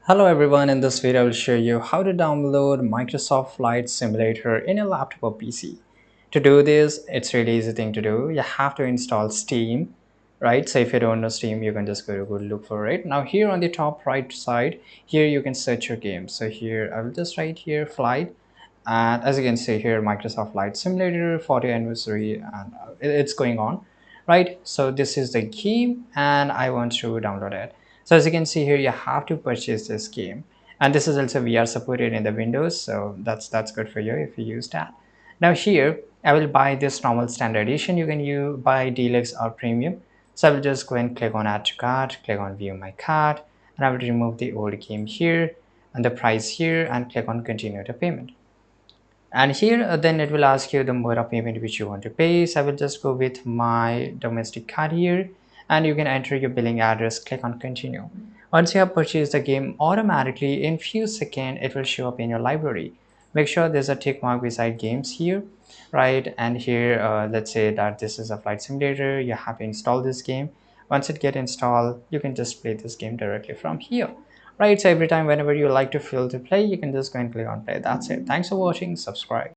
Hello everyone, in this video I will show you how to download Microsoft Flight Simulator in your laptop or PC. To do this, it's really easy thing to do. You have to install Steam, right? So if you don't know Steam, you can just go to Google, look for it. Now here on the top right side, here you can search your game. So here I will just write here Flight, and as you can see here, Microsoft Flight Simulator 40th anniversary, and it's going on, right? So this is the game and I want to download it. So as you can see here, you have to purchase this game, and this is also VR supported in the Windows, so that's good for you if you use that. Now here I will buy this normal standard edition. You can buy deluxe or premium. So I will just go and click on add to cart, click on view my cart, and I will remove the old game here and the price here and click on continue the payment. And here then it will ask you the mode of payment which you want to pay. So I will just go with my domestic card here, and you can enter your billing address, click on continue. Once you have purchased the game, automatically in few seconds it will show up in your library. Make sure there's a tick mark beside games here, right? And here let's say that this is a flight simulator. You have to install this game. Once it get installed, you can just play this game directly from here, right? So every time whenever you like to feel to play, you can just go and click on play. That's it. Thanks for watching. Subscribe.